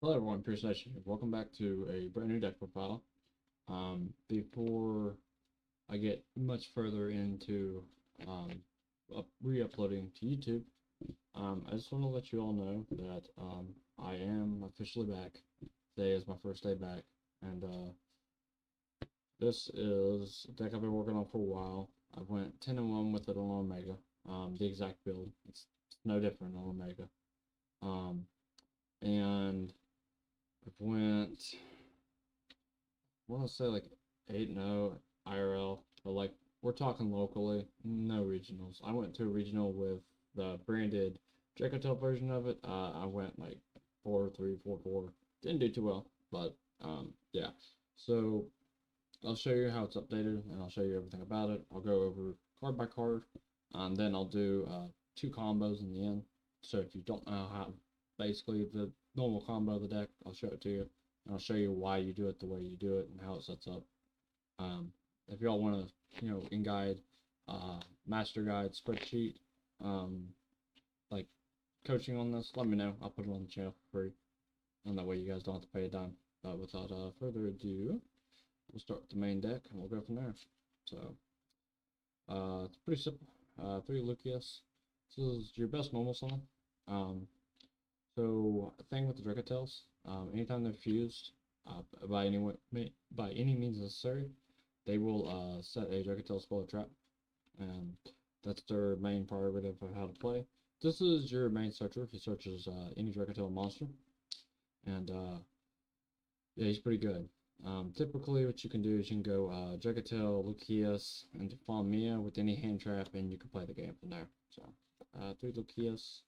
Hello everyone, Pierce Nation here. Welcome back to a brand new deck profile. Before I get much further into re-uploading to YouTube, I just want to let you all know that I am officially back. Today is my first day back, and this is a deck I've been working on for a while. I went 10-1 with it on Omega, the exact build. It's no different on Omega. Um, and I went I want to say like 8-0 IRL, but like we're talking locally, no regionals. I went to a regional with the branded Dracotail version of it. I went like 4-3, 4-4. Didn't do too well, but yeah. So I'll show you how it's updated, and I'll show you everything about it. I'll go over card by card, and then I'll do two combos in the end. So if you don't know how, basically the normal combo of the deck, I'll show it to you, and I'll show you why you do it the way you do it and how it sets up. Um, if y'all want to, in guide, master guide, spreadsheet, um, like coaching on this, let me know. I'll put it on the channel for free, and that way you guys don't have to pay a dime. But without further ado, we'll start with the main deck and we'll go from there. So, it's pretty simple. Three Lucius. This is your best normal summon. Um, so, a thing with the Dracotails, anytime they're fused, by any means necessary, they will set a Dracotail spell trap, and that's their main prerogative of how to play. This is your main searcher. He searches any Dracotail monster, and yeah, he's pretty good. Typically, what you can do is you can go Dracotail, Lucius, and Mia with any hand trap, and you can play the game from there. So, three Lucius.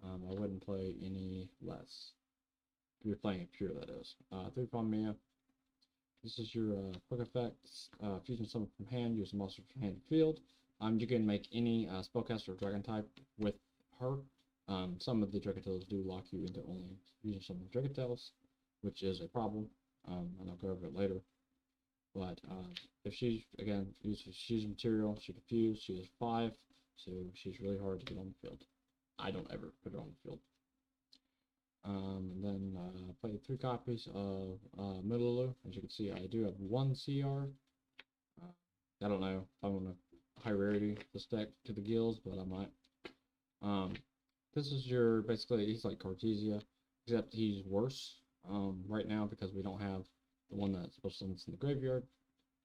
I wouldn't play any less. If you're playing it pure, that is. Three Mia. This is your quick effects. Fusion summon from hand, use a monster from hand field. You can make any spellcaster or dragon type with her. Some of the Dracotails do lock you into only fusion summon Dracotails, which is a problem, and I'll go over it later. But if she, again, uses fusion material, she can fuse, she has 5, so she's really hard to get on the field. I don't ever put her on the field. And then play 3 copies of Middlelu. As you can see, I do have 1 CR. I don't know if I'm gonna high rarity this deck to the gills, but I might. This is your basically he's like Cartesia, except he's worse right now because we don't have the one that's supposed to in the graveyard.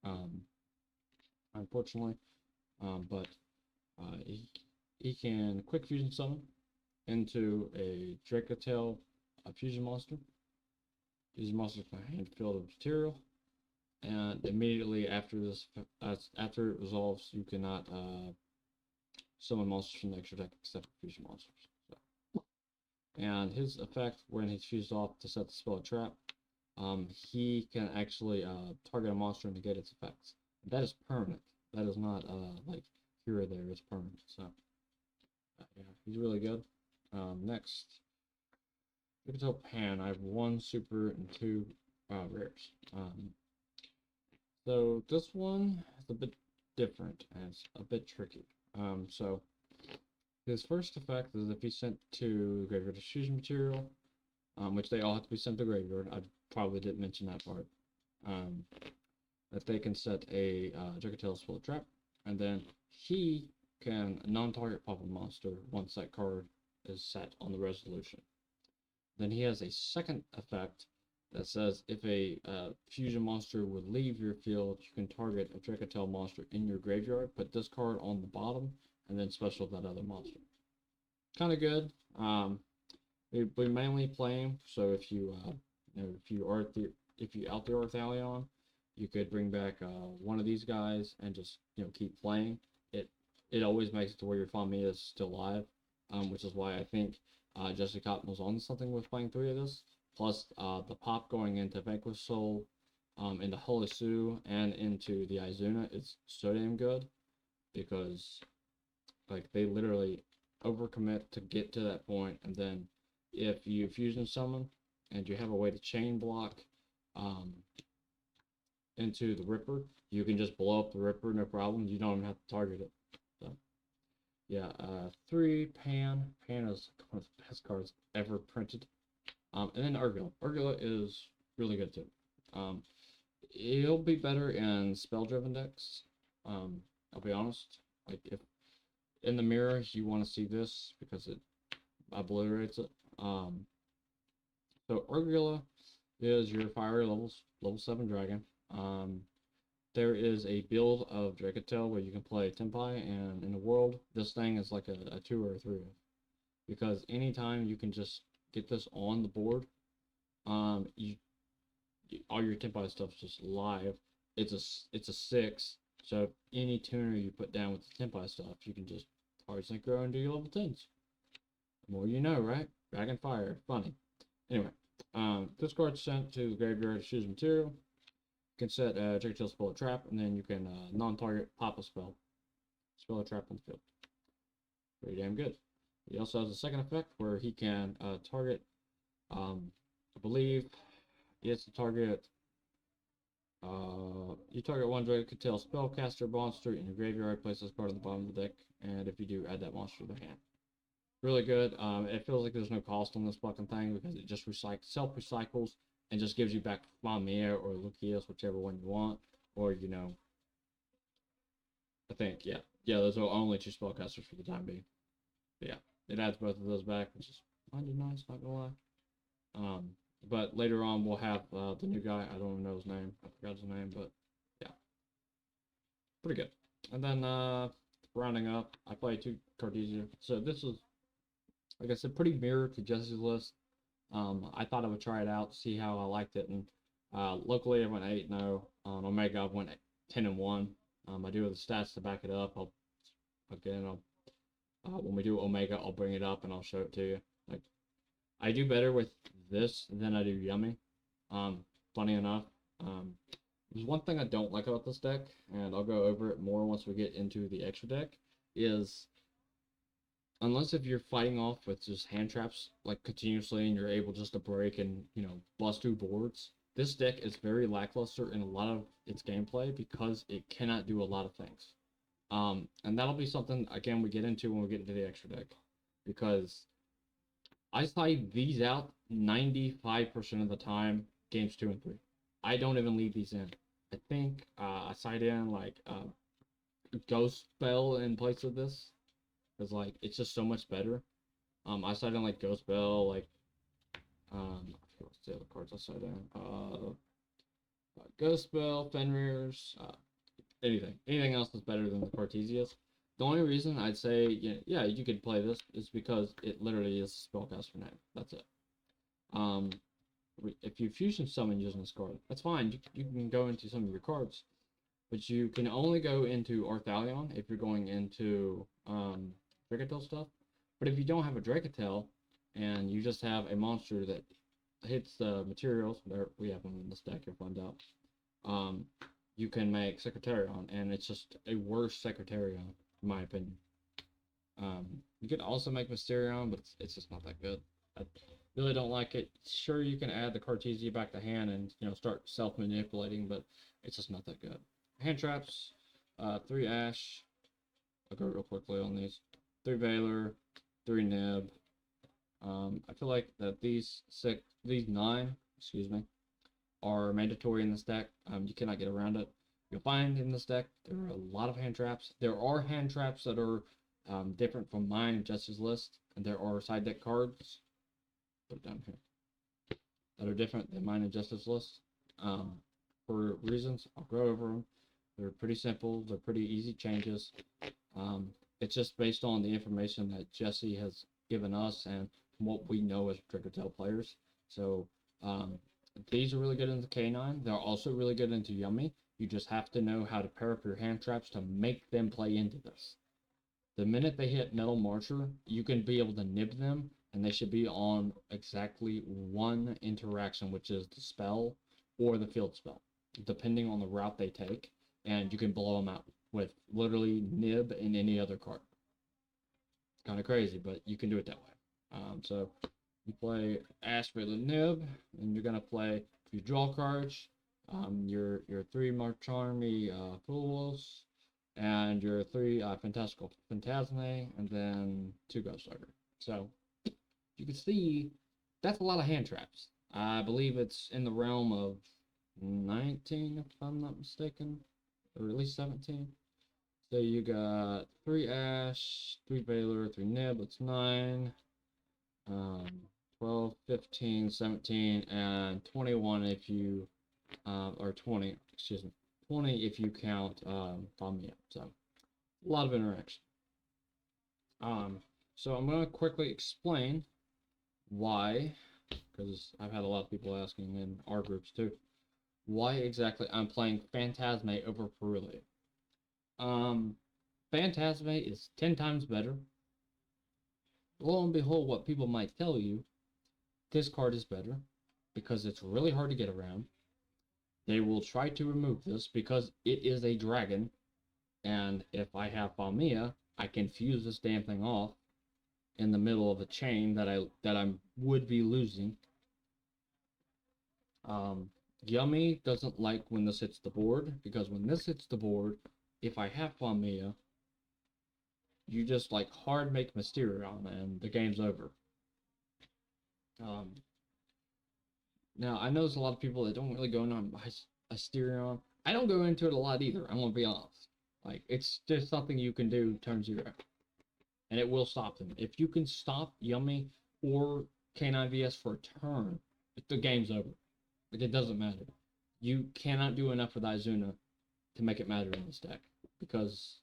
Um, Unfortunately, but he can quick fusion summon into a Dracotail fusion monster. Fusion monster can hand field of material, and immediately after this, after it resolves, you cannot summon monsters from the extra deck except fusion monsters. So, and his effect when he's fused off to set the spell a trap, he can actually target a monster and negate its effects. That is permanent. That is not like here or there. It's permanent. So yeah, he's really good. Next, you can tell Pan. I have 1 super and 2 rares. So this one is a bit different and it's a bit tricky. So his first effect is if he's sent to graveyard fusion material, which they all have to be sent to graveyard. I probably didn't mention that part. That they can set a Dracotail spell trap, and then he can non-target pop a monster once that card is set on the resolution. Then he has a second effect that says if a fusion monster would leave your field, you can target a Dracotail monster in your graveyard, put this card on the bottom, and then special that other monster. Kind of good. We mainly play him, so if you if you out the Orthalion, you could bring back one of these guys and just keep playing. It always makes it to where your Fami is still alive, which is why I think Jesse Cotton was on something with playing 3 of this. Plus the pop going into Vanquish Soul, into Holy Sue, and into the Izuna is so damn good because like they literally overcommit to get to that point, and then if you fusion summon and you have a way to chain block um, into the Ripper, you can just blow up the Ripper, no problem. You don't even have to target it. So yeah, 3 Pan. Pan is one of the best cards ever printed. And then Urgula. Urgula is really good too. Um, it'll be better in spell-driven decks. I'll be honest. Like if in the mirror you want to see this because it obliterates it. So Urgula is your fire level 7 dragon. There is a build of Dracotail where you can play Tempai, and in the world, this thing is like a 2 or a 3 because anytime you can just get this on the board, you all your Tempai stuff's just live. It's a 6, so any tuner you put down with the Tempai stuff, you can just hard synchro and do your level 10s. The more you know, right? Dragon Fire, funny. Anyway, this card's sent to the graveyard to choose material. You can set a Dracotail spell a trap, and then you can non-target pop a spell. Spell a trap on the field. Pretty damn good. He also has a second effect where he can target, I believe, he has to target, you target one Dracotail spellcaster monster in your graveyard, place this card on the bottom of the deck, and if you do, add that monster to the hand. Really good. It feels like there's no cost on this fucking thing because it just self-recycles and just gives you back Mamiya or Lucius, whichever one you want, or, you know, I think, yeah, those are only 2 spellcasters for the time being. But yeah, it adds both of those back, which is kind of nice, not gonna lie. But later on we'll have the new guy. I don't know his name. I forgot his name, but yeah, pretty good. And then rounding up, I play 2 Cartesia. So this is, like I said, pretty mirror to Jesse's list. I thought I would try it out, see how I liked it, and locally I went 8-0. On Omega I went 10-1. I do have the stats to back it up. When we do Omega, I'll bring it up and I'll show it to you. Like, I do better with this than I do Yummy. Funny enough. There's one thing I don't like about this deck, and I'll go over it more once we get into the extra deck, is unless if you're fighting off with just hand traps like continuously and you're able just to break and, you know, bust 2 boards, this deck is very lackluster in a lot of its gameplay because it cannot do a lot of things. And that'll be something again we get into when we get into the extra deck, because I side these out 95% of the time, games 2 and 3. I don't even leave these in. I think I side in like Ghost Spell in place of this. Because, like, it's just so much better. I side in, like, Ghost Bell, like, I forget what's the other cards I side in. Ghost Bell, Fenrir's, anything else is better than the Cartesias. The only reason I'd say, yeah, you could play this is because it literally is a spellcaster name. That's it. If you fusion summon using this card, that's fine. You can go into some of your cards, but you can only go into Arthalion if you're going into Dracotail stuff. But if you don't have a Dracotail and you just have a monster that hits the materials, there we have them in this deck, you'll find out. You can make Secretarion, and it's just a worse Secretarion, in my opinion. You could also make Mysterion, but it's just not that good. I really don't like it. Sure, you can add the Cartesia back to hand and, you know, start self-manipulating, but it's just not that good. Hand traps, 3 Ash. I'll go real quickly on these. 3 Valor, 3 Nib. I feel like that these 9, are mandatory in this deck. You cannot get around it. You'll find in this deck there are a lot of hand traps. There are hand traps that are different from mine and Jesse's list, and there are side deck cards. Put it down here. That are different than mine and Jesse's list. For reasons, I'll go over them. They're pretty simple. They're pretty easy changes. It's just based on the information that Jesse has given us and what we know as Dracotail players. So these are really good into K9. They're also really good into Yummy. You just have to know how to pair up your hand traps to make them play into this. The minute they hit Metal Marcher, you can be able to nib them, and they should be on exactly 1 interaction, which is the spell or the field spell, depending on the route they take, and you can blow them out with literally nib and any other card. It's kind of crazy, but you can do it that way. So you play Ash for the nib, and you're gonna play, if you draw cards, your 3 March Army Fools, and your 3 Fantastical Phantasme, and then 2 Ghost Rider. So you can see That's a lot of hand traps. I believe it's in the realm of 19, if I'm not mistaken, or at least 17. So you got 3 Ash, 3 Baylor, 3 Nib, that's 9. Um, 12, 15, 17, and 21 if you, or 20, excuse me, 20 if you count Famia. So a lot of interaction. So I'm going to quickly explain why, because I've had a lot of people asking in our groups too, why exactly I'm playing Phantasme over Purilium. Phantasme is 10 times better. Lo and behold, what people might tell you, this card is better because it's really hard to get around. They will try to remove this because it is a dragon, and if I have Famia, I can fuse this damn thing off in the middle of a chain that I would be losing. Yummy doesn't like when this hits the board, because when this hits the board, if I have Famia, you just like hard make Mysterion and the game's over. Now I know there's a lot of people that don't really go on Mysterion. I don't go into it a lot either, I'm gonna be honest. Like, it's just something you can do turn 0. And it will stop them. If you can stop Yummy or Canine VS for a turn, the game's over. Like, it doesn't matter. You cannot do enough with Izuna to make it matter in this deck, because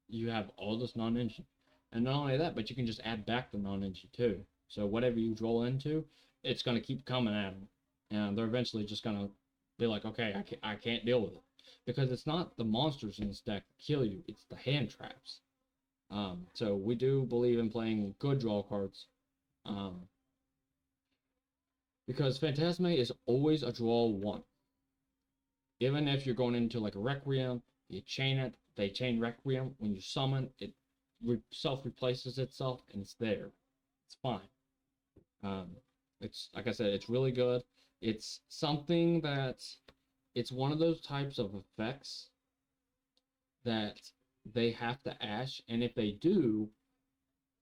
you have all this non-engine. And not only that, but you can just add back the non-engine too. So whatever you roll into, it's going to keep coming at them. And they're eventually just going to be like, okay, I can't deal with it. Because it's not the monsters in this deck that kill you, it's the hand traps. So we do believe in playing good draw cards. Because Phantasme is always a draw 1. Even if you're going into like a Requiem, you chain it, they chain Requiem. When you summon, it self-replaces itself, and it's there. It's fine. It's, like I said, it's really good. It's something that, it's one of those types of effects that they have to ash, and if they do,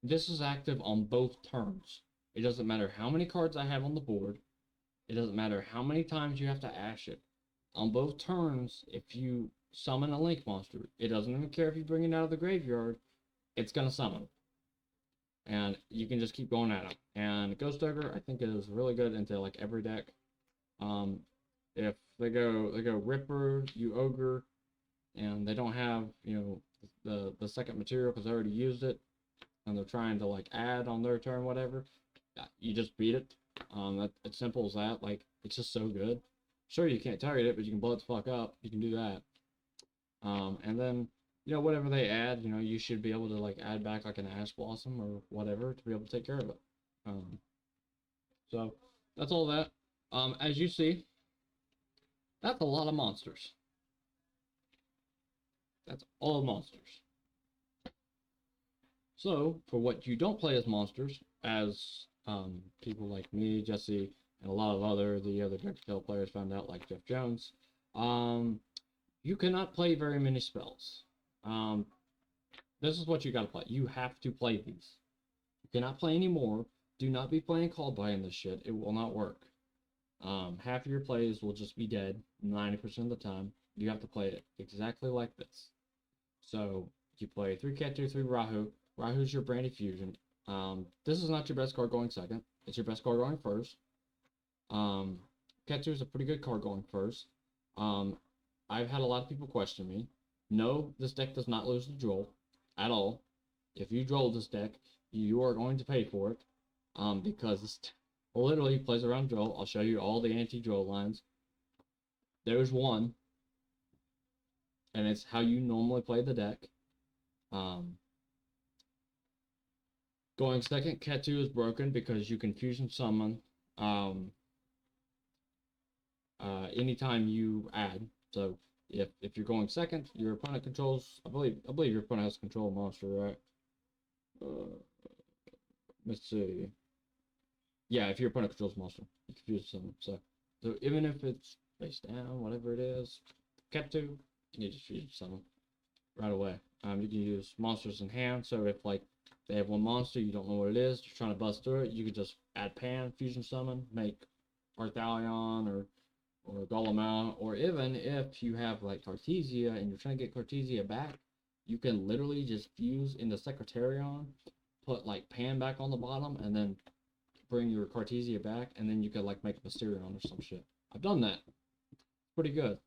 this is active on both turns. It doesn't matter how many cards I have on the board. It doesn't matter how many times you have to ash it. On both turns, if you summon a Link monster, it doesn't even care if you bring it out of the graveyard, it's going to summon. And you can just keep going at them. And Ghost Ogre, I think, is really good into like every deck. If they go Ripper, you Ogre, and they don't have, you know, the second material because they already used it, and they're trying to like add on their turn, whatever, you just beat it. It's simple as that. Like, it's just so good. Sure, you can't target it, but you can blow it the fuck up. You can do that. And then, you know, whatever they add, you know, you should be able to like add back like an Ash Blossom or whatever to be able to take care of it. So that's all that. As you see, that's a lot of monsters. That's all monsters. So, for what you don't play as monsters, as people like me, Jesse, and a lot of the other Dracotail players found out, like Jeff Jones, you cannot play very many spells. This is what you gotta play. You have to play these. You cannot play any more. Do not be playing Called By in this shit. It will not work. Half of your plays will just be dead 90% of the time. You have to play it exactly like this. So, you play 3 Ketu, 3 Rahu. Rahu's your Brandy Fusion. This is not your best card going second. It's your best card going first. Ketu is a pretty good card going first. I've had a lot of people question me. No, this deck does not lose the Droll at all. If you Droll this deck, you are going to pay for it. Because this literally plays around Droll. I'll show you all the anti-Droll lines. There's one. And it's how you normally play the deck. Going second, Ketu is broken because you can fusion summon anytime you add. So if you're going second, your opponent controls. I believe your opponent has control of monster, right? Let's see. Yeah, if your opponent controls monster, you can fusion summon. So even if it's face down, whatever it is, Ketu, you just fusion summon right away. You can use monsters in hand. So if like They have one monster, you don't know what it is, you're trying to bust through it, you could just add Pan, Fusion Summon, make Arthalion or Golem out, or even if you have like Cartesia and you're trying to get Cartesia back, you can literally just fuse into Secretarion, put like Pan back on the bottom, and then bring your Cartesia back, and then you could like make a Mysterion or some shit. I've done that. Pretty good.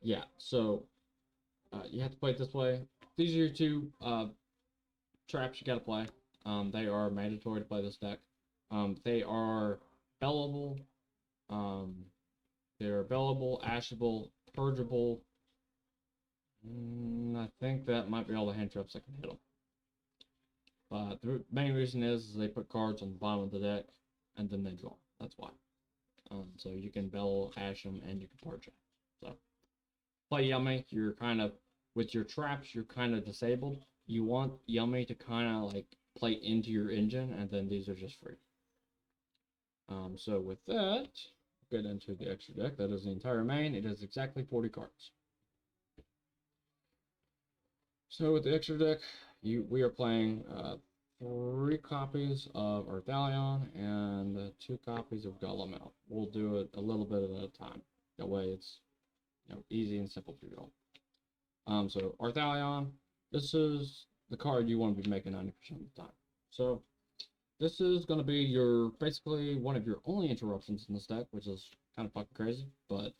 Yeah, so you have to play it this way. These are your two traps you gotta play. They are mandatory to play this deck. They are bellable. They're bellable, ashable, purgeable. I think that might be all the hand traps that can hit them. But the main reason is they put cards on the bottom of the deck and then they draw. That's why. So you can bell, ash them, and you can purge them. So play Yummy. You're kind of with your traps. You're kind of disabled. You want Yummy to kind of like play into your engine, and then these are just free. So with that, get into the extra deck. That is the entire main. It is exactly 40 cards. So with the extra deck, we are playing 3 copies of Arthalion and 2 copies of Golem out. We'll do it a little bit at a time. That way it's easy and simple for you all. So Arthalion, this is the card you want to be making 90% of the time. So this is going to be your basically one of your only interruptions in this deck, which is kind of fucking crazy, but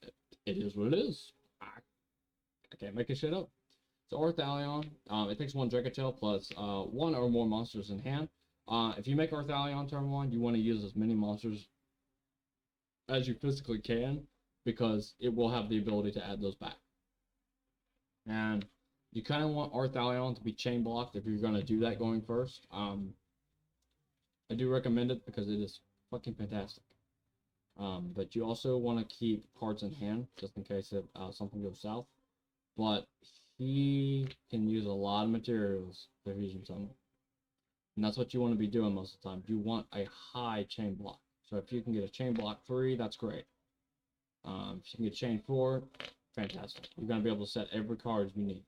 it is what it is. I can't make this shit up. So Arthalion, it takes 1 Dracotail plus 1 or more monsters in hand. If you make Arthalion turn 1, you want to use as many monsters as you physically can, because it will have the ability to add those back. And you kind of want Arthalion to be chain blocked if you're going to do that going first. I do recommend it because it is fucking fantastic. But you also want to keep cards in hand just in case if something goes south. But he can use a lot of materials for fusion summon. And that's what you want to be doing most of the time. You want a high chain block. So if you can get a chain block 3, that's great. If you can get chain 4, fantastic. You're going to be able to set every card you need.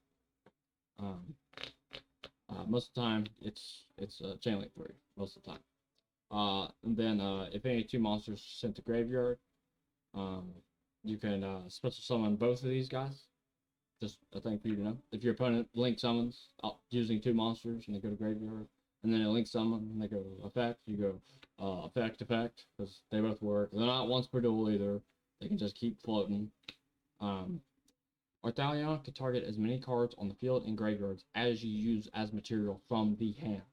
Most of the time, it's chain link 3, most of the time. And then if any 2 monsters are sent to graveyard, you can special summon both of these guys. Just a thing for you to know. If your opponent link summons using 2 monsters and they go to graveyard, and then they link summon and they go effect, you go effect, because they both work. They're not once per duel either. They can just keep floating. Arthalion can target as many cards on the field and graveyards as you use as material from the hand.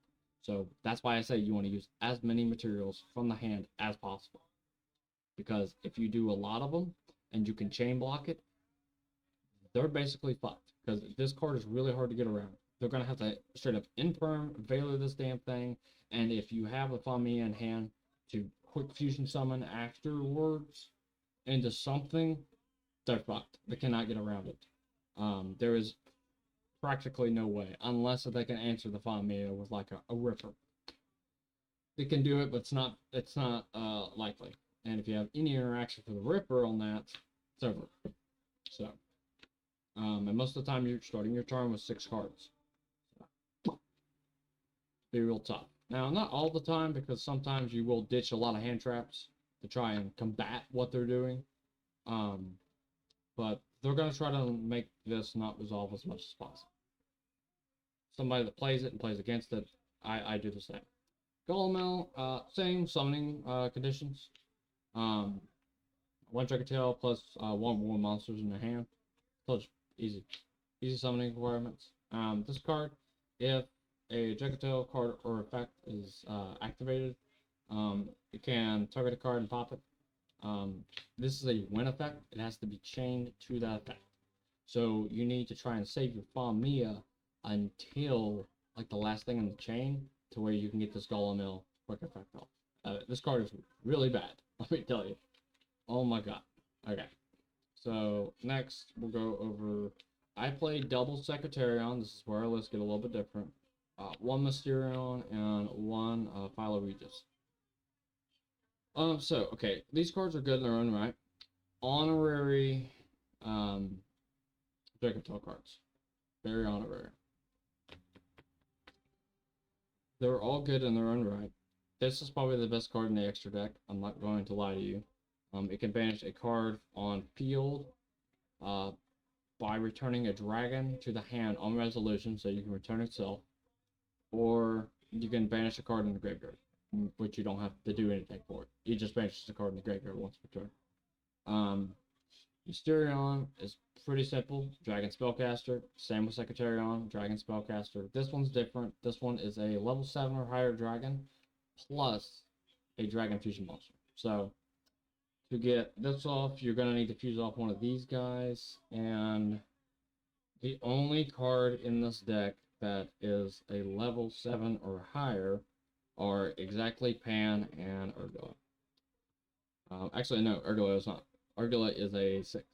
So that's why I say you want to use as many materials from the hand as possible. Because if you do a lot of them and you can chain block it, they're basically fucked. Because this card is really hard to get around. They're going to have to straight up imperm, Veiler this damn thing. And if you have a Famia in hand to quick fusion summon afterwards into something, they're fucked. They cannot get around it. There is practically no way, unless they can answer the Famia with like a Ripper. They can do it, but it's not likely. And if you have any interaction for the Ripper on that, it's over. So, and most of the time you're starting your turn with 6 cards. So, be real tough. Now, not all the time, because sometimes you will ditch a lot of hand traps to try and combat what they're doing. But they're going to try to make this not resolve as much as possible. Somebody that plays it and plays against it, I do the same. Golem, same summoning conditions. 1 Dracotail plus 1 more monsters in their hand. So it's easy summoning requirements. This card, if a Dracotail card or effect is activated, it can target a card and pop it. This is a win effect. It has to be chained to that effect. So you need to try and save your Famia until like the last thing in the chain, to where you can get this Golem quick effect off. This card is really bad, let me tell you. Oh my god. Okay. So next we'll go over. I played double Secretarion. This is where our lists get a little bit different. 1 Mysterion and 1 Philo Regis. So okay, these cards are good in their own right. Honorary Dracotail cards. Very honorary. They're all good in their own right. This is probably the best card in the extra deck. I'm not going to lie to you. It can banish a card on field uh, by returning a dragon to the hand on resolution, so you can return itself, or you can banish a card in the graveyard, which you don't have to do anything for it. You just banish the card in the graveyard once per turn. Mysterion is pretty simple. Dragon Spellcaster. Same with Secretarion. Dragon Spellcaster. This one's different. This one is a level 7 or higher dragon plus a Dragon Fusion monster. So, to get this off, you're going to need to fuse off one of these guys. And the only card in this deck that is a level 7 or higher are exactly Pan and Urgula. Actually, no, Urgula is not. Urgula is a 6.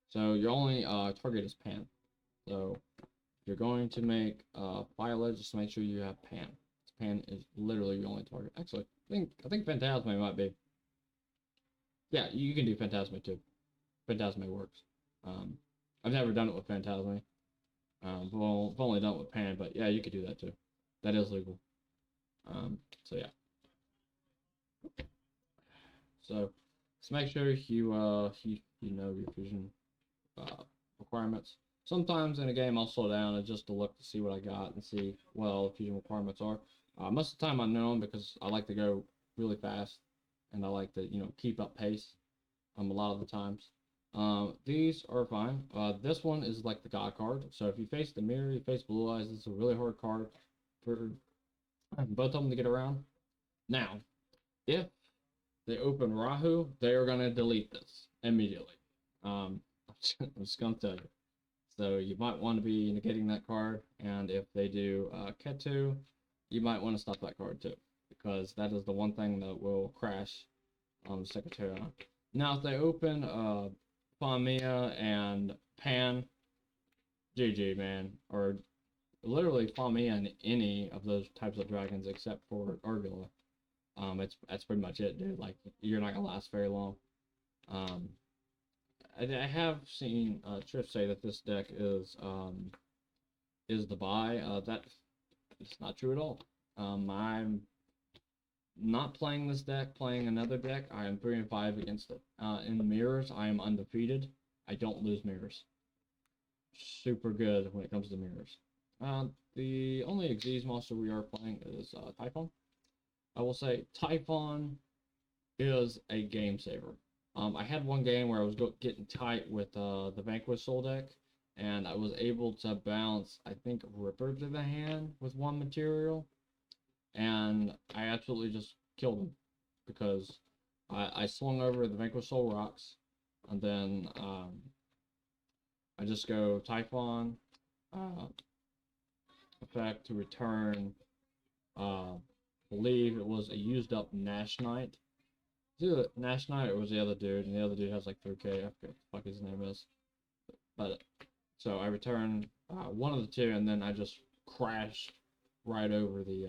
So your only target is Pan. So if you're going to make Violet, just make sure you have Pan. Pan is literally your only target. Actually, I think Phantasme might be. Yeah, you can do Phantasme too. Phantasme works. I've never done it with Phantasme. Well, I've only done it with Pan, but yeah, you could do that too. That is legal. So yeah. So make sure you know your fusion requirements. Sometimes in a game I'll slow down and just to look to see what I got and see what all the fusion requirements are. Most of the time I know them because I like to go really fast and I like to keep up pace. A lot of the times. These are fine. This one is like the God card. So if you face the mirror, you face Blue Eyes. It's a really hard card for both of them to get around. Now, if they open Rahu, they are going to delete this immediately. I'm just going to tell you. So you might want to be negating that card, and if they do Ketu, you might want to stop that card too, because that is the one thing that will crash on the Secretariat. Now, if they open Famia and Pan, GG, man, or literally Famia and any of those types of dragons except for Urgula. That's pretty much it, dude. Like, you're not gonna last very long. I have seen Triff say that this deck is the buy. That it's not true at all. I'm not playing this deck, playing another deck. I am 3-5 against it. In the mirrors, I am undefeated. I don't lose mirrors. Super good when it comes to mirrors. The only Xyz monster we are playing is Typhon. I will say Typhon is a game saver. I had one game where I was getting tight with the Vanquish Soul deck, and I was able to bounce, I think, Ripper to the hand with one material, and I absolutely just killed him because I swung over the Vanquish Soul rocks, and then I just go Typhon effect to return. Believe it was a used up Nash Knight. Either Nash Knight or was the other dude, and the other dude has like 3K. I forget what the fuck his name is. But so I return one of the two, and then I just crash right over the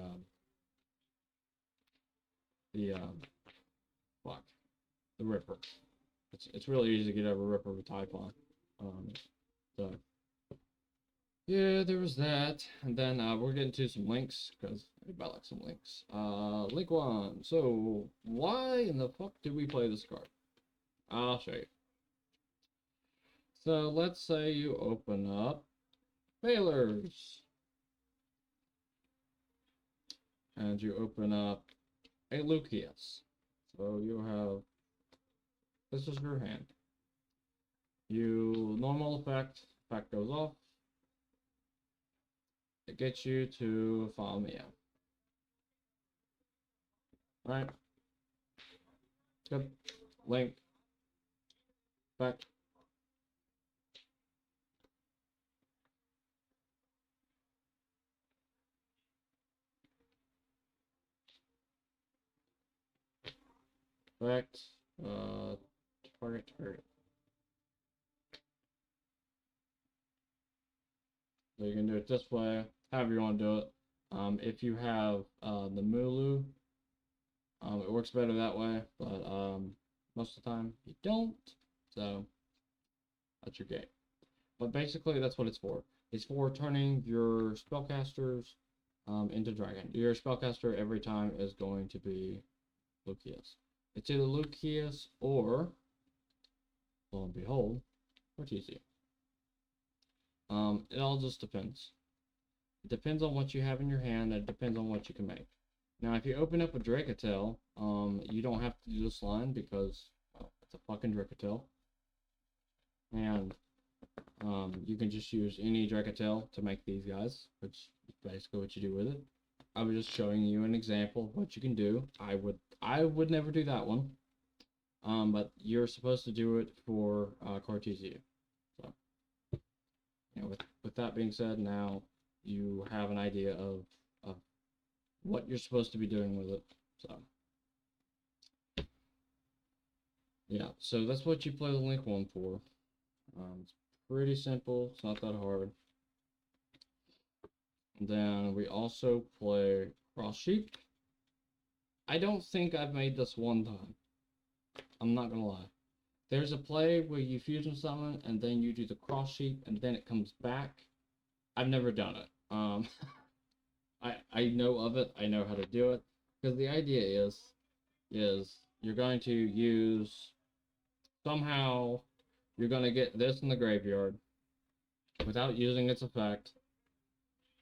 Ripper. It's really easy to get over Ripper with Typhon. So yeah, there was that, and then we're getting to some links because everybody likes some links. Link 1. So why in the fuck did we play this card? I'll show you. So let's say you open up Failures, and you open up a Lucius. So you have, this is your hand. You normal effect goes off. It gets you to Famia. Alright. Good. Link. Back. Back. Target. So you can do it this way, however you want to do it. If you have the Mulu, it works better that way, but most of the time you don't. So that's your game. But basically, that's what it's for. It's for turning your spellcasters into Dragon. Your spellcaster every time is going to be Lucius. It's either Lucius or, lo and behold, Cortese. It all just depends. It depends on what you have in your hand, and it depends on what you can make. Now, if you open up a Dracotail, you don't have to do this line because, well, it's a fucking Dracotail. And you can just use any Dracotail to make these guys, which is basically what you do with it. I was just showing you an example of what you can do. I would never do that one. But you're supposed to do it for Cortesia. So, with that being said, now you have an idea of what you're supposed to be doing with it. So, yeah, so that's what you play the Link one for. It's pretty simple. It's not that hard. And then we also play Cross Sheep. I don't think I've made this one time. I'm not gonna lie. There's a play where you fusion summon and then you do the Cross Sheep and then it comes back. I've never done it. I know of it. I know how to do it because the idea is you're going to use somehow you're going to get this in the graveyard without using its effect,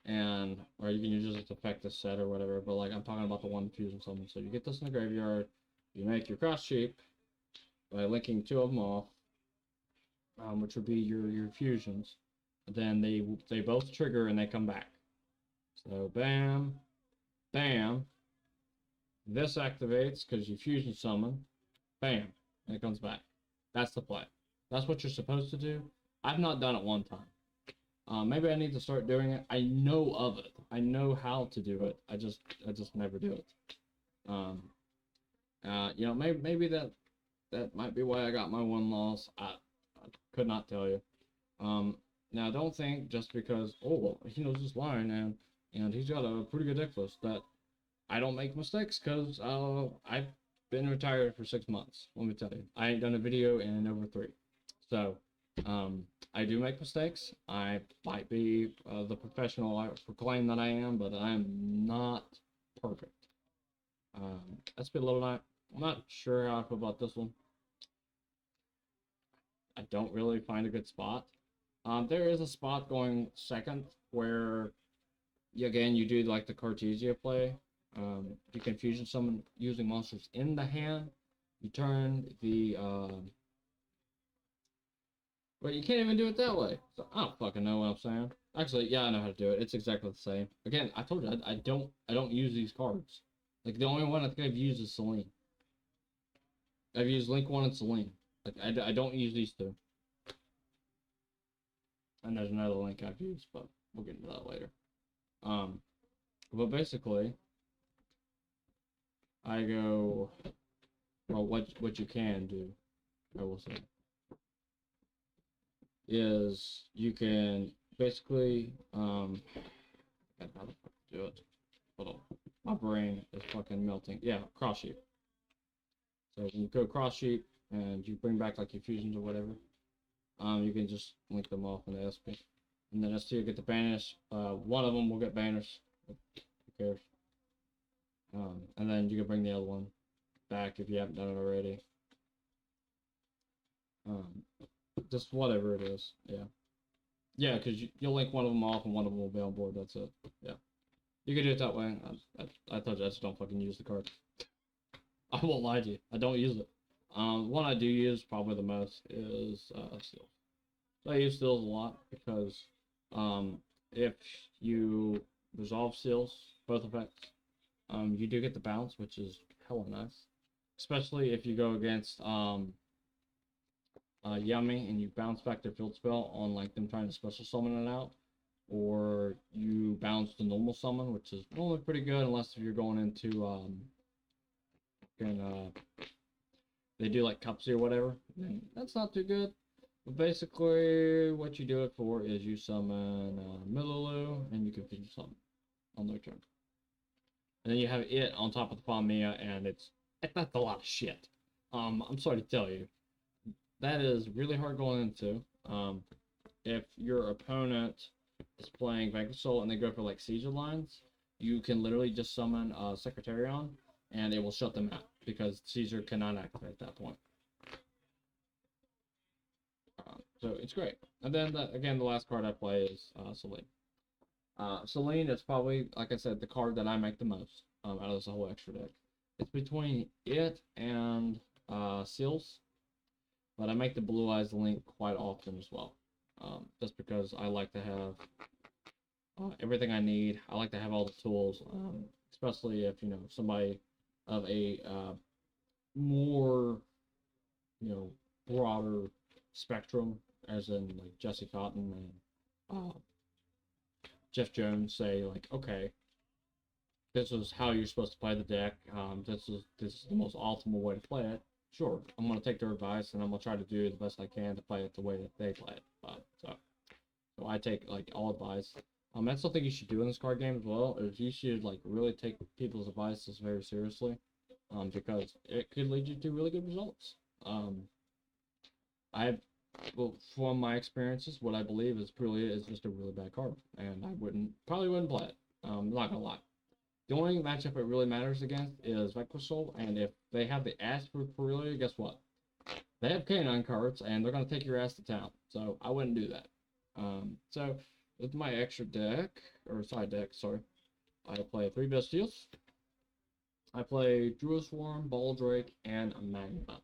and or you can use its effect as set or whatever. But like I'm talking about the one fusion summon. So you get this in the graveyard. You make your Cross Sheep by linking two of them off, which would be your fusions. Then they both trigger and they come back. So bam, bam. This activates because you fusion summon. Bam, and it comes back. That's the play. That's what you're supposed to do. I've not done it one time. Maybe I need to start doing it. I know of it. I know how to do it. I just never do it. Maybe that might be why I got my one loss. I could not tell you. Now don't think just because he knows his line and he's got a pretty good deck list that I don't make mistakes because I've been retired for 6 months. Let me tell you, I ain't done a video in over 3. So I do make mistakes. I might be the professional I proclaim that I am, but I'm not perfect. That's been a little night. I'm not sure how I feel about this one. I don't really find a good spot. There is a spot going second where, again, you do like the Cartesia play. You can fusion summon using monsters in the hand. You turn the but you can't even do it that way. So I don't fucking know what I'm saying. Actually, yeah, I know how to do it. It's exactly the same. Again, I told you I don't use these cards. Like the only one I think I've used is Celine. I've used Link 1 and Celine. Like I don't use these two. And there's another link I've used, but we'll get into that later. But basically, I go, well, what you can do, I will say, is you can basically, how the fuck do it? Hold on, my brain is fucking melting. Yeah, Cross Sheep. So when you go Cross Sheep and you bring back like your fusions or whatever, you can just link them off in the SP. And then S2 you get the banish. One of them will get banished. Who cares? And then you can bring the other one back if you haven't done it already. Just whatever it is. Yeah. Yeah, because you'll link one of them off and one of them will be on board. That's it. Yeah. You can do it that way. I told you I just don't fucking use the card. I won't lie to you. I don't use it. One I do use probably the most is Seals. So I use Seals a lot because if you resolve Seals, both effects, you do get the bounce, which is hella nice. Especially if you go against Yummy and you bounce back their field spell on like them trying to special summon it out. Or you bounce the normal summon, which is normally pretty good unless if you're going into they do like Cupsy or whatever. That's not too good. But basically, what you do it for is you summon Milulu, and you can fusion summon on their turn. And then you have it on top of the Famia, and that's a lot of shit. I'm sorry to tell you, that is really hard going into. If your opponent is playing Vanquish Soul and they go for like Seizure lines, you can literally just summon a Secretarion, and it will shut them out because Caesar cannot activate at that point. So it's great. And then again, the last card I play is Selene. Selene is probably, like I said, the card that I make the most out of this whole extra deck. It's between it and Seals, but I make the Blue Eyes Link quite often as well. Just because I like to have everything I need. I like to have all the tools, especially if, somebody of a more, broader spectrum, as in like Jesse Cotton and Jeff Jones say, like, okay, this is how you're supposed to play the deck. This is the most optimal way to play it. Sure, I'm gonna take their advice and I'm gonna try to do the best I can to play it the way that they play it. So I take like all advice. That's something you should do in this card game as well. Is you should like really take people's advices very seriously, because it could lead you to really good results. Well, from my experiences, what I believe is just a really bad card, and I probably wouldn't play it. I'm not gonna lie. The only matchup it really matters against is Vectorsoul, and if they have the ass for Perelia, guess what? They have Canine cards, and they're gonna take your ass to town. So I wouldn't do that. So with my extra deck or side deck, sorry, I play 3 Bestials. I play Druiswarm, Baldrake, and a Magma.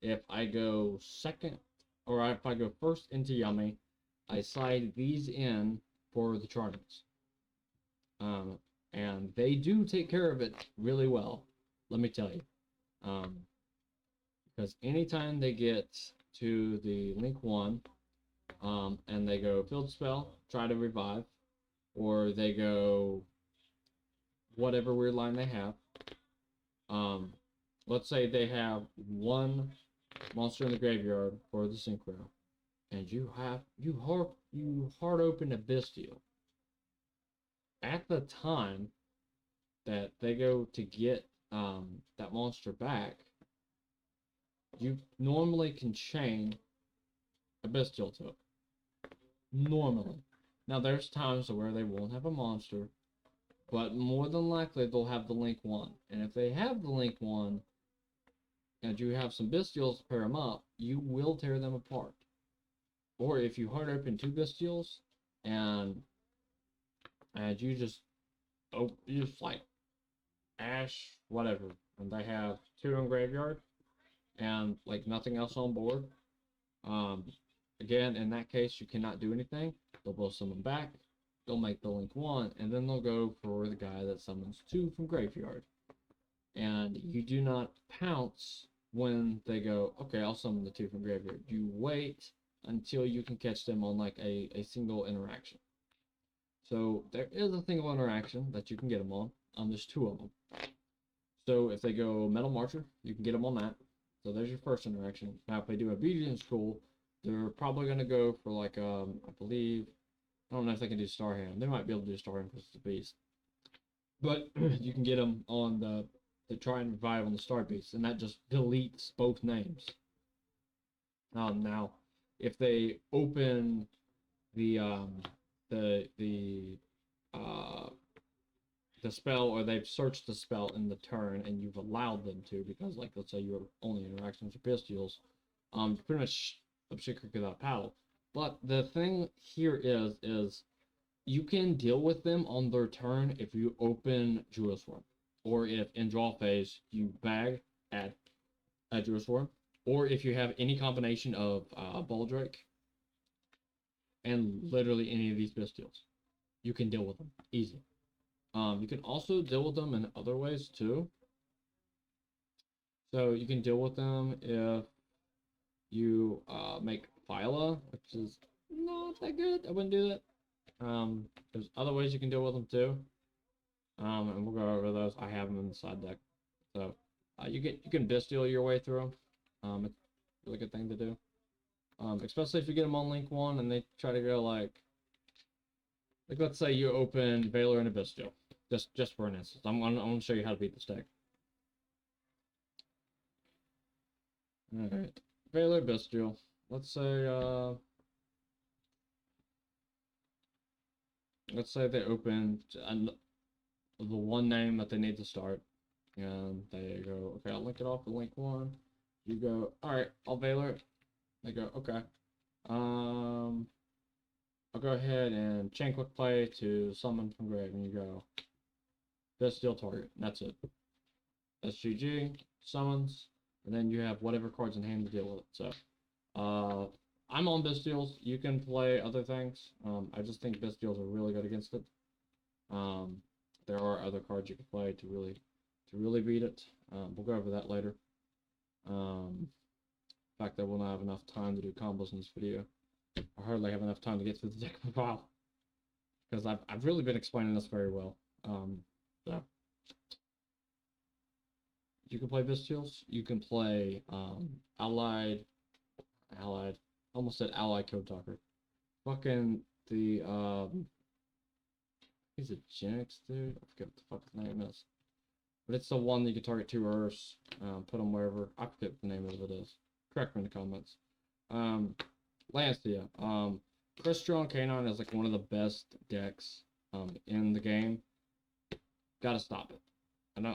If I go second, or if I go first into Yummy, I slide these in for the Charmants. And they do take care of it really well, let me tell you. Because anytime they get to the Link 1, and they go Field Spell, try to revive, or they go whatever weird line they have. Let's say they have 1 monster in the graveyard for the Synchro, and you hard open a Bestial. At the time that they go to get that monster back, you normally can chain a Bestial to it. Normally. Now there's times where they won't have a monster, but more than likely they'll have the Link 1. And if they have the Link 1, and you have some Bestials to pair them up, you will tear them apart. Or if you hard open 2 Bestials, and you just like Ash, whatever, and they have 2 in graveyard, and like nothing else on board, again, in that case, you cannot do anything. They'll both summon back, they'll make the Link 1, and then they'll go for the guy that summons 2 from graveyard. And you do not pounce when they go, okay, I'll summon the 2 from graveyard. You wait until you can catch them on like a single interaction. So there is a single interaction that you can get them on. There's 2 of them. So if they go Metal Marcher, you can get them on that. So there's your first interaction. Now if they do Obedience School, they're probably going to go for like, I believe, I don't know if they can do Starhand. They might be able to do Starhand because it's a beast. But you can get them on the try and revive on the Star Beast, and that just deletes both names. Now, if they open the spell, or they've searched the spell in the turn, and you've allowed them to, because like let's say your only interactions with Bestials, pretty much Obscure without paddle. But the thing here is you can deal with them on their turn if you open Druiswarm, or if in draw phase you bag at Druiswarm, or if you have any combination of Baldrake and literally any of these Bestials, you can deal with them easy. You can also deal with them in other ways too. So you can deal with them if you make Phyla, which is not that good. I wouldn't do that. There's other ways you can deal with them too. And we'll go over those. I have them in the side deck. So you can Bestial your way through them. It's a really good thing to do. Especially if you get them on Link 1 and they try to go like let's say you open Valor and a Bestial. Just for an instance. I'm gonna show you how to beat this deck. Alright. Valor Bestial. Let's say they open the one name that they need to start, and they go, okay, I'll link it off to link one. You go, all right, I'll Valor it. They go, okay. I'll go ahead and chain quick play to summon from grave, and you go, best deal target. And that's it. SGG summons, and then you have whatever cards in hand to deal with it. So, I'm on Bystials. You can play other things. I just think Bystials are really good against it. There are other cards you can play to really beat it. We'll go over that later. In fact, I will not have enough time to do combos in this video. I hardly have enough time to get through the deck profile because I've really been explaining this very well. So you can play Bystials. You can play Allied. Almost said Allied Code Talker. Fucking the he's a Genix dude. I forget what the fuck the name is. But it's the one that you can target 2 Earths, put them wherever. I forget what the name of it is. Correct me in the comments. Lancia. Crystron Canine is like one of the best decks in the game. Gotta stop it.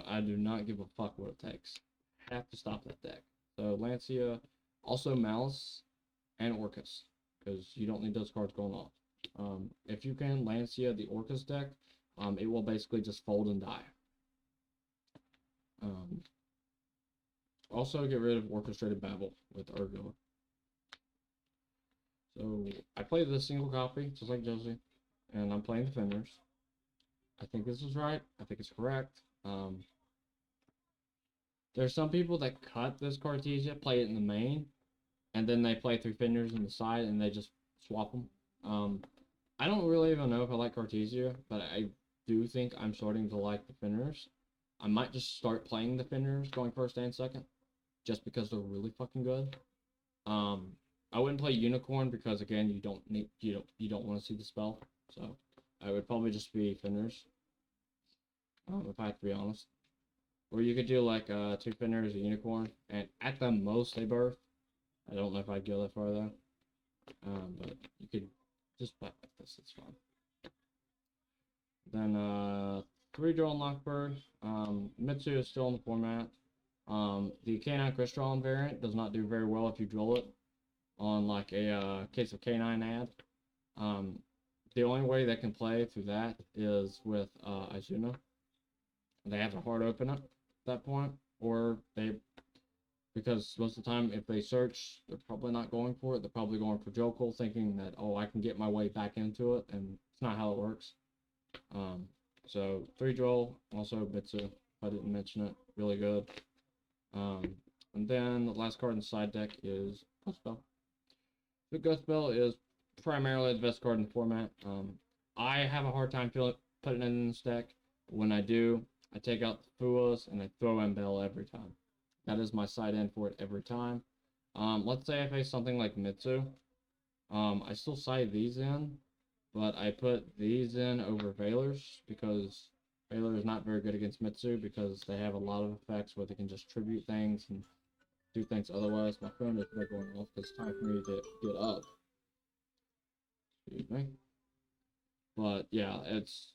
I do not give a fuck what it takes. Have to stop that deck. So Lancia, also Malice, and Orcus, because you don't need those cards going off. If you can Lancia the Orcus deck, it will basically just fold and die. Also get rid of Orchestrated Babel with Urgo. So I played this single copy, just like Josie, and I'm playing Defenders. I think this is right. I think it's correct. There's some people that cut this Cartesia, play it in the main, and then they play 3 Fenders in the side, and they just swap them. I don't really even know if I like Cartesia, but I do think I'm starting to like Defenders. I might just start playing Defenders, going first and second, just because they're really fucking good. I wouldn't play Unicorn because again, you don't want to see the spell, so I would probably just be Fenders. If I have to be honest. Or you could do like 2 Fenders, a Unicorn, and at the most a birth. I don't know if I'd go that far though. But you could just play like this, it's fine. Then 3 Drill and Lockbird. Mitsu is still in the format. The Canine Crystron variant does not do very well if you drill it on like a case of Canine ad. The only way they can play through that is with Izuna. They have to hard open it at that point, or because most of the time if they search, they're probably not going for it. They're probably going for Dracotail, thinking that, oh, I can get my way back into it, and it's not how it works. So 3 Droll, also Mitsu, if I didn't mention it, really good. And then the last card in the side deck is Ghost Spell. The Ghost Spell is primarily the best card in the format. I have a hard time putting it in this deck. When I do, I take out the Fuas and I throw in Bell every time. That is my side end for it every time. Let's say I face something like Mitsu. I still side these in, but I put these in over Valor's because Valor is not very good against Mitsu because they have a lot of effects where they can just tribute things and do things otherwise. My phone is going off because it's time for me to get up. Excuse me. But yeah, it's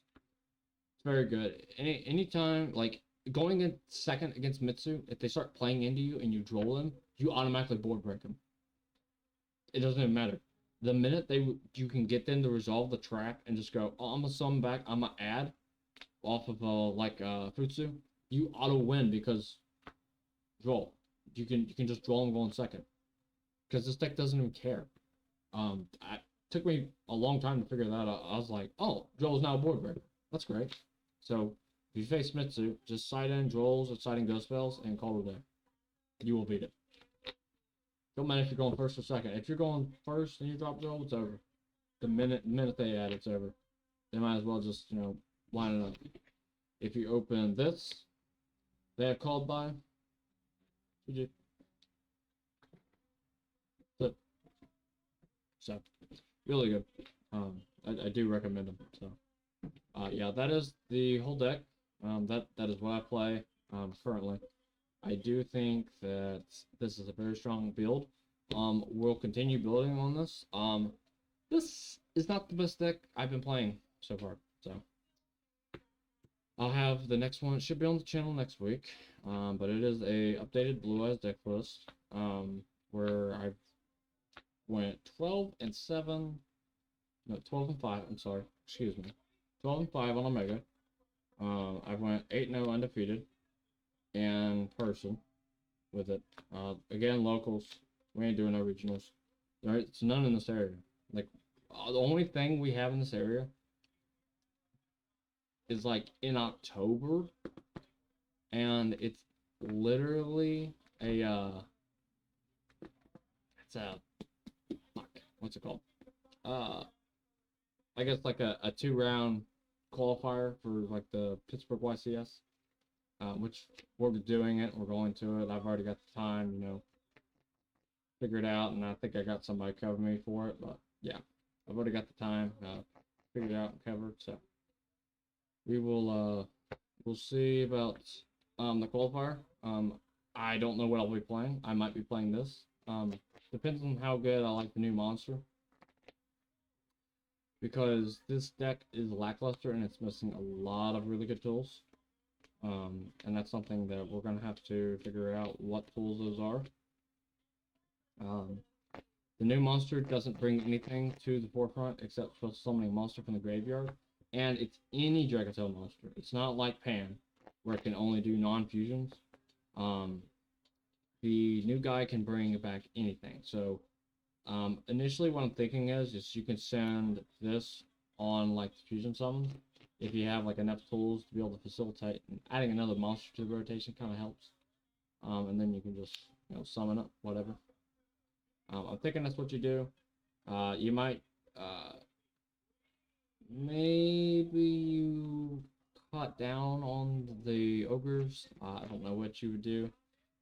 very good. Anytime, like, going in second against Mitsu, if they start playing into you and you droll them, you automatically board break them. It doesn't even matter. The minute you can get them to resolve the trap and just go, oh, I'm gonna summon back, I'm gonna add off of Futsu, you auto win because droll. You can just draw and go in second. Because this deck doesn't even care. It took me a long time to figure that out. I was like, oh, Droll is now a board breaker. That's great. So if you face Mitsu, just side in Drolls or side in Ghost Spells and call it a day. You will beat it. Don't matter if you're going first or second. If you're going first and you drop Droll, it's over. The minute they add, it's over. They might as well just, line it up. If you open this, they have called by. GG. So, really good. I do recommend them. So, yeah, that is the whole deck. That is what I play currently. I do think that this is a very strong build. We'll continue building on this. This is not the best deck I've been playing so far. So, I'll have the next one. It should be on the channel next week. But it is a updated Blue Eyes deck list. Where I went 12 and 7. No, 12 and 5. I'm sorry. Excuse me. 12 and 5 on Omega. I went 8-0 undefeated in person with it. Again, locals. We ain't doing no regionals. There's none in this area. Like, the only thing we have in this area is like in October, and it's literally a it's a fuck, what's it called? I guess like a 2-round qualifier for like the Pittsburgh YCS, which we're doing it. We're going to it. I've already got the time, figured out, and I think I got somebody cover me for it. But yeah, I've already got the time figured out and covered. So we will we'll see about the qualifier. I don't know what I'll be playing. I might be playing this. Depends on how good I like the new monster. Because this deck is lackluster and it's missing a lot of really good tools. And that's something that we're going to have to figure out what tools those are. The new monster doesn't bring anything to the forefront except for summoning a monster from the graveyard. And it's any Dracotail monster. It's not like Pan, where it can only do non-fusions. The new guy can bring back anything. So initially what I'm thinking is you can send this on like the fusion summons if you have like enough tools to be able to facilitate, and adding another monster to the rotation kind of helps. And then you can just summon it, whatever. I'm thinking that's what you do. You might maybe you cut down on the ogres. I don't know what you would do.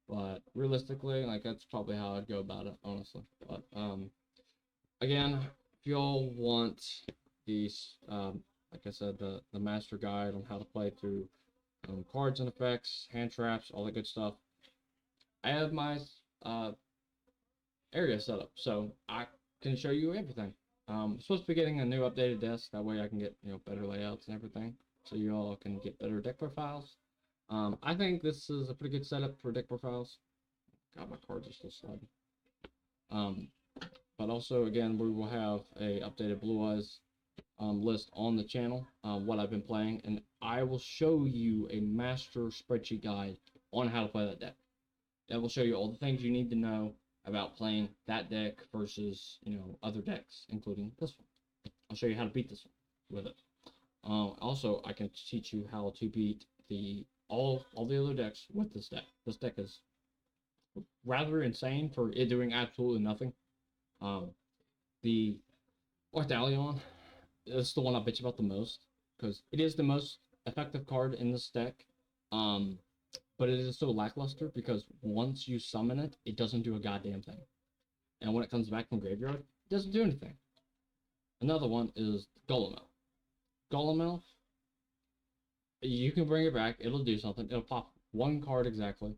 But realistically, like that's probably how I'd go about it, honestly. But again, if y'all want these, like I said, the master guide on how to play through cards and effects, hand traps, all that good stuff, I have my area set up, so I can show you everything. I'm supposed to be getting a new updated desk. That way I can get better layouts and everything, so you all can get better deck profiles. I think this is a pretty good setup for deck profiles. God, my cards are still sliding. But also, again, we will have a updated Blue Eyes list on the channel, what I've been playing, and I will show you a master spreadsheet guide on how to play that deck. That will show you all the things you need to know about playing that deck versus, other decks, including this one. I'll show you how to beat this one with it. Also, I can teach you how to beat all the other decks with this deck. This deck is rather insane for it doing absolutely nothing. The Orthalion is the one I bitch about the most because it is the most effective card in this deck. But it is so lackluster because once you summon it, it doesn't do a goddamn thing. And when it comes back from graveyard, it doesn't do anything. Another one is Golem Elf. Golem Elf, you can bring it back, it'll do something, it'll pop one card exactly,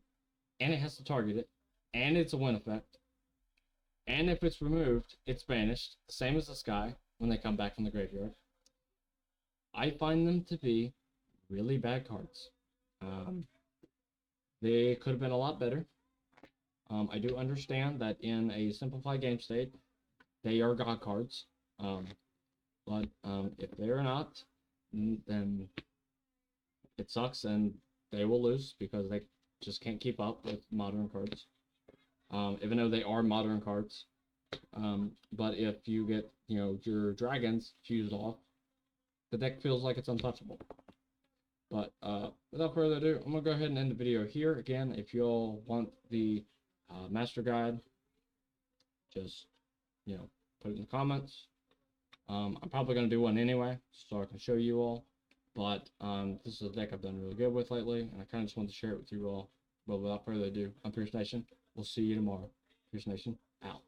and it has to target it, and it's a win effect. And if it's removed, it's banished, the same as this guy when they come back from the graveyard. I find them to be really bad cards. They could have been a lot better. I do understand that in a simplified game state, they are god cards. But if they are not, then it sucks and they will lose because they just can't keep up with modern cards. Even though they are modern cards. But if you get, your dragons fused off, the deck feels like it's untouchable. But without further ado, I'm going to go ahead and end the video here. Again, if you all want the master guide, just, put it in the comments. I'm probably going to do one anyway, so I can show you all. But this is a deck I've done really good with lately, and I kind of just wanted to share it with you all. But without further ado, I'm Pierce Nation. We'll see you tomorrow. Pierce Nation, out.